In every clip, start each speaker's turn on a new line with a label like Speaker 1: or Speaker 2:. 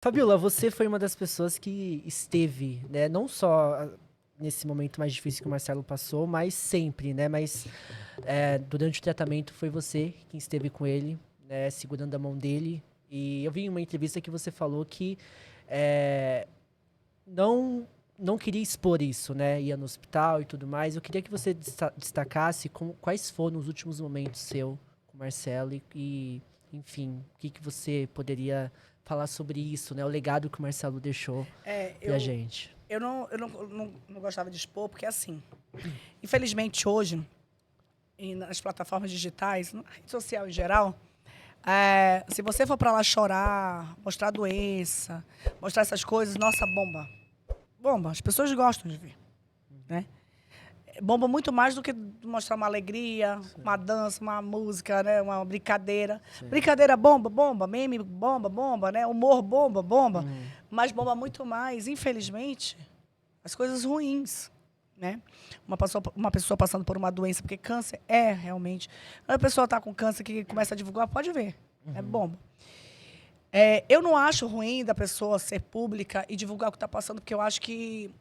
Speaker 1: Fabiola, você foi uma das pessoas que esteve, né? Não só nesse momento mais difícil que o Marcelo passou, mas sempre, né? Mas durante o tratamento foi você quem esteve com ele, né? Segurando a mão dele. E eu vi em uma entrevista que você falou que é, não não queria expor isso, né? Ia no hospital e tudo mais. Eu queria que você destacasse quais foram os últimos momentos seu com o Marcelo enfim, o que que você poderia falar sobre isso, né? O legado que o Marcelo deixou
Speaker 2: É,
Speaker 1: pra
Speaker 2: eu,
Speaker 1: gente.
Speaker 2: eu não gostava de expor, porque assim, infelizmente hoje, e nas plataformas digitais, na rede social em geral, se você for para lá chorar, mostrar doença, mostrar essas coisas, nossa, bomba. Bomba, as pessoas gostam de ver, né? Bomba muito mais do que mostrar uma alegria, uma dança, uma música, né? Uma brincadeira.
Speaker 1: Sim.
Speaker 2: Brincadeira bomba, bomba, meme bomba, bomba, né? Humor bomba, bomba.
Speaker 1: Uhum.
Speaker 2: Mas bomba muito mais, infelizmente, as coisas ruins, né? Uma pessoa passando por uma doença, porque câncer é realmente. Quando a pessoa está com câncer que começa a divulgar, pode ver. É bomba. Eu não acho ruim da pessoa ser pública e divulgar o que está passando, porque eu acho que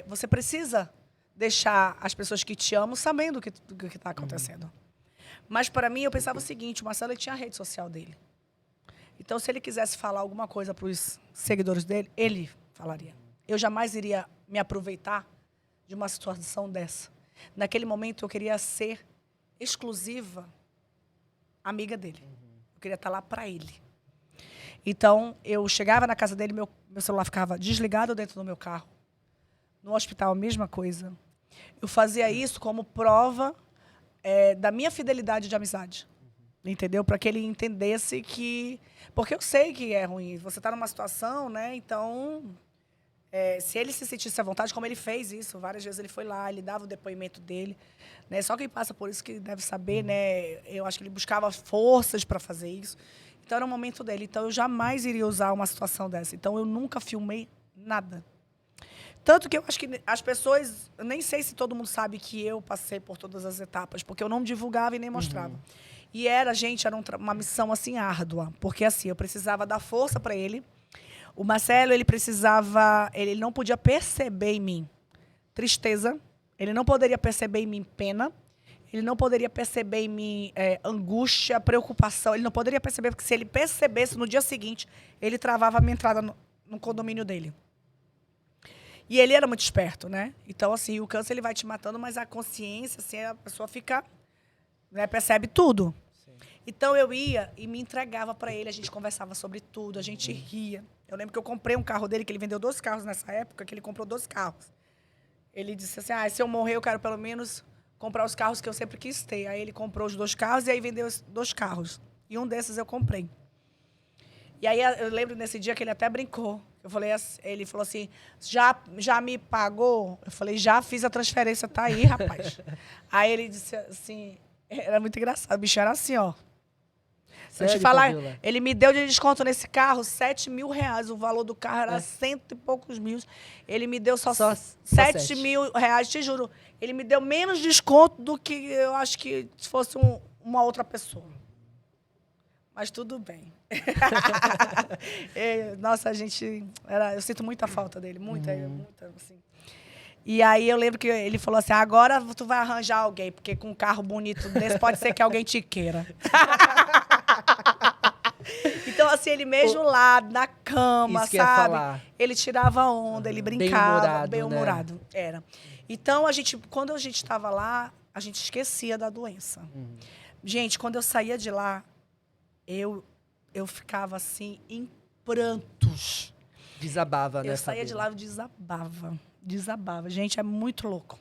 Speaker 2: você precisa deixar as pessoas que te amam sabendo do que está acontecendo. Mas, para mim, eu pensava o seguinte: o Marcelo ele tinha a rede social dele. Então, se ele quisesse falar alguma coisa para os seguidores dele, ele falaria. Eu jamais iria me aproveitar de uma situação dessa. Naquele momento, eu queria ser exclusiva amiga dele. Eu queria estar lá para ele. Então, eu chegava na casa dele, meu celular ficava desligado dentro do meu carro. No hospital, a mesma coisa. Eu fazia isso como prova da minha fidelidade de amizade. Entendeu? Para que ele entendesse que... Porque eu sei que é ruim. Você está numa situação, né? Então, se ele se sentisse à vontade, como ele fez isso, várias vezes ele foi lá, ele dava o depoimento dele. Né? Só quem passa por isso que deve saber, né? Eu acho que ele buscava forças para fazer isso. Então, era o momento dele. Então, eu jamais iria usar uma situação dessa. Então, eu nunca filmei nada. Tanto que eu acho que as pessoas... Eu nem sei se todo mundo sabe que eu passei por todas as etapas, porque eu não divulgava e nem mostrava. E era uma missão, assim, árdua. Porque, assim, eu precisava dar força para ele. O Marcelo, ele precisava... Ele não podia perceber em mim tristeza. Ele não poderia perceber em mim pena. Ele não poderia perceber em mim angústia, preocupação. Ele não poderia perceber, porque se ele percebesse, no dia seguinte, ele travava a minha entrada no condomínio dele. E ele era muito esperto, né? Então, assim, o câncer ele vai te matando, mas a consciência, assim, a pessoa fica, né, percebe tudo.
Speaker 1: Sim.
Speaker 2: Então, eu ia e me entregava para ele, a gente conversava sobre tudo, a gente ria. Eu lembro que eu comprei um carro dele, que ele vendeu 2 carros nessa época, que ele comprou 2 carros. Ele disse assim, se eu morrer, eu quero pelo menos comprar os carros que eu sempre quis ter. Aí ele comprou os 2 carros e aí vendeu os 2 carros. E um desses eu comprei. E aí eu lembro nesse dia que ele até brincou. Eu falei, ele falou assim, já me pagou? Eu falei, já fiz a transferência, tá aí, rapaz. Aí ele disse assim, era muito engraçado, o bicho era assim, ó. Vou te
Speaker 1: Sério,
Speaker 2: falar,
Speaker 1: Fabiola?
Speaker 2: ele me deu de desconto nesse carro R$ 7.000. O valor do carro era cento e poucos mil. Ele me deu só
Speaker 1: Só
Speaker 2: 7 mil reais, te juro. Ele me deu menos desconto do que eu acho que se fosse uma outra pessoa. Mas tudo bem. Nossa, eu sinto muita falta dele, muita, assim. E aí eu lembro que ele falou assim, agora tu vai arranjar alguém, porque com um carro bonito desse pode ser que alguém te queira. Então, assim, ele mesmo lá, na cama,
Speaker 1: Isso que eu ia
Speaker 2: sabe?
Speaker 1: falar.
Speaker 2: Ele tirava onda, ele brincava,
Speaker 1: Bem-humorado,
Speaker 2: bem-humorado.
Speaker 1: né?
Speaker 2: Era. Então, quando a gente estava lá, a gente esquecia da doença. Gente, quando eu saía de lá, eu ficava assim, em prantos.
Speaker 1: Desabava, né,
Speaker 2: Eu saía de
Speaker 1: Fabiola?
Speaker 2: lá e desabava. Desabava. Gente, é muito louco.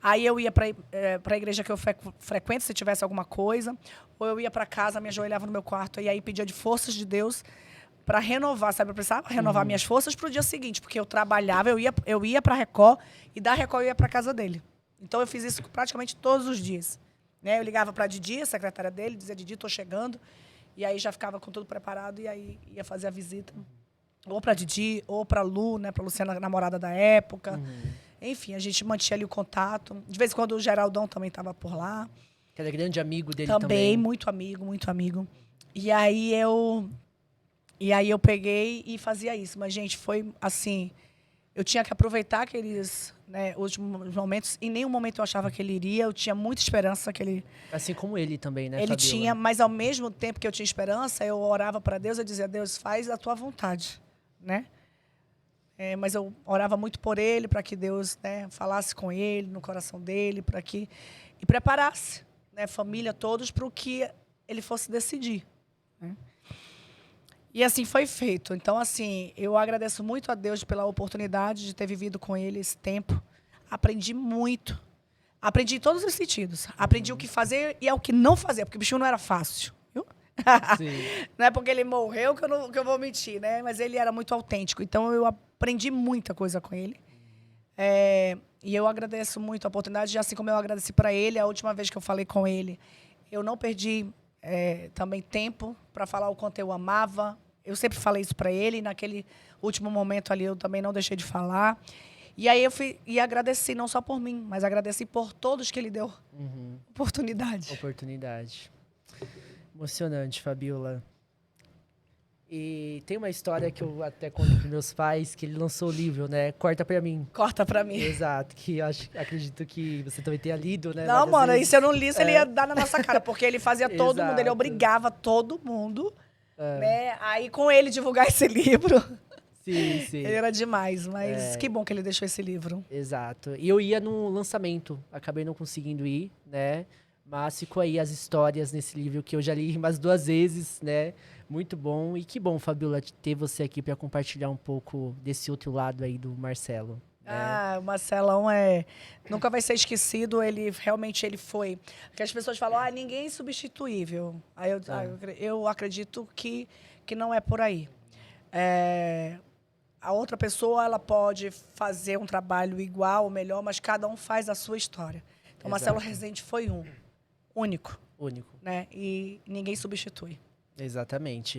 Speaker 2: Aí eu ia para a igreja que eu frequento, se tivesse alguma coisa, ou eu ia para casa, me ajoelhava no meu quarto, e aí pedia de forças de Deus para renovar, sabe? Eu precisava renovar minhas forças para o dia seguinte, porque eu trabalhava, eu ia para a Record, e da Record eu ia para casa dele. Então eu fiz isso praticamente todos os dias. Né? Eu ligava para a Didi, a secretária dele, dizia, Didi, estou chegando. E aí já ficava com tudo preparado e aí ia fazer a visita. Ou para a Didi, ou para a Lu, né? Para a Luciana, namorada da época. Enfim, a gente mantinha ali o contato. De vez em quando o Geraldão também estava por lá.
Speaker 1: Que era grande amigo dele
Speaker 2: Também,
Speaker 1: também.
Speaker 2: muito amigo, muito amigo. E aí eu E aí eu peguei e fazia isso. Mas, gente, foi assim... Eu tinha que aproveitar aqueles, né, últimos momentos. Em nenhum momento eu achava que ele iria. Eu tinha muita esperança que ele...
Speaker 1: Assim como ele também, né,
Speaker 2: Ele
Speaker 1: Fabiola?
Speaker 2: tinha, mas ao mesmo tempo que eu tinha esperança, eu orava para Deus, eu dizia, Deus, faz a tua vontade, né? Mas eu orava muito por ele, para que Deus, né, falasse com ele, no coração dele, para que... E preparasse, né, família, todos, para o que ele fosse decidir, né? E assim foi feito. Então, assim, eu agradeço muito a Deus pela oportunidade de ter vivido com ele esse tempo. Aprendi muito. Aprendi em todos os sentidos. Aprendi o que fazer e o que não fazer, porque o bichinho não era fácil. Viu?
Speaker 1: Sim.
Speaker 2: Não é porque ele morreu que eu vou mentir, né? Mas ele era muito autêntico. Então, eu aprendi muita coisa com ele. E eu agradeço muito a oportunidade, assim como eu agradeci para ele. A última vez que eu falei com ele, eu não perdi também tempo para falar o quanto eu amava. Eu sempre falei isso para ele, e naquele último momento ali eu também não deixei de falar. E aí eu fui e agradeci, não só por mim, mas agradeci por todos que ele deu oportunidade.
Speaker 1: Oportunidade. Emocionante, Fabiola. E tem uma história que eu até conto para meus pais, que ele lançou o livro, né? Corta pra mim.
Speaker 2: Corta pra mim.
Speaker 1: Exato, que eu acredito que você também tenha lido, né?
Speaker 2: Não,
Speaker 1: várias
Speaker 2: mano,
Speaker 1: vezes.
Speaker 2: e se eu não lisse, ele ia dar na nossa cara, porque ele fazia todo mundo, ele
Speaker 1: Exato.
Speaker 2: obrigava todo mundo, né? Aí com ele divulgar esse livro,
Speaker 1: Sim, sim.
Speaker 2: ele era demais, mas que bom que ele deixou esse livro.
Speaker 1: Exato. E eu ia no lançamento, acabei não conseguindo ir, né? Mas ficou aí as histórias nesse livro que eu já li umas 2 vezes, né? Muito bom. E que bom, Fabiola, ter você aqui para compartilhar um pouco desse outro lado aí do Marcelo.
Speaker 2: O Marcelão nunca vai ser esquecido, ele realmente ele foi. Porque as pessoas falam, ninguém é insubstituível. Aí eu acredito que não é por aí. A outra pessoa ela pode fazer um trabalho igual ou melhor, mas cada um faz a sua história. Então, Marcelo Rezende foi único.
Speaker 1: Único.
Speaker 2: Né? E ninguém substitui.
Speaker 1: Exatamente.